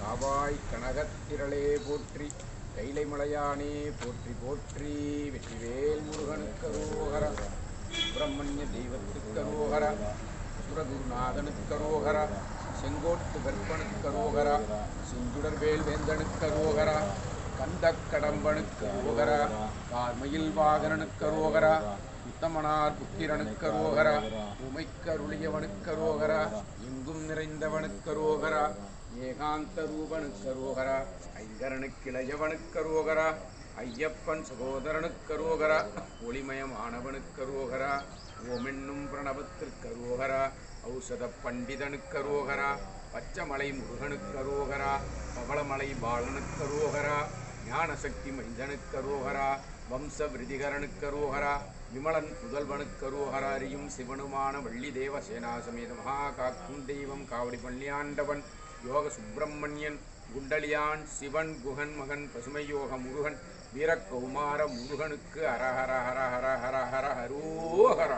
காவாய் கனகத்திரளே போற்றி, கைலை மலையானே போற்றி போற்றி, வெற்றிவேல் முருகனுக்கரோகர, சுப்பிரமணிய தெய்வத்துக்கரோகர, சுரகுருநாதனுக்கரோகர, செங்கோட்டு கற்பனுக்கரோகர, செஞ்சுடர்வேல் வேந்தனுக்கரோகர, கந்த கடம்பனுக்கரோகர, கார்மயில் வாகனனுக்கரோகர, உத்தமனார் புத்திரனுக்கரோகர, உமைக்கருளியவனுக்கரோகர, எங்கும் நிறைந்தவனுக்கரோகர, ஏகாந்த ரூபனுக்கரோகர, ஐங்கரனுக்கிளையவனுக்கரோகர, ஐயப்பன் சகோதரனுக்கரோகர, ஒளிமயமானவனுக்கரோகர, ஓமென்னும் பிரணவத்திற்கரோகர, ஔஷத பண்டிதனுக்கரோகர, பச்சமலை முருகனுக்கரோகர, பவளமலை பாலனுக்கரோகர, ஞானசக்தி மைந்தனுக்கரோகர, வம்ச விருதிகரனுக்கரோகர, விமலன் புதல்வனுக்கரோகர, அறியும் சிவனுமான வள்ளி தேவ சேனாசமேத மகா காக்கும் தெய்வம் காவடி பள்ளியாண்டவன் யோக சுப்பிரமணியன் குண்டலியான் சிவன் குகன் மகன் பசுமை யோக முருகன் வீரக்கௌமார முருகனுக்கு ஹர ஹர ஹர ஹர ஹர ஹர ஹரோஹர.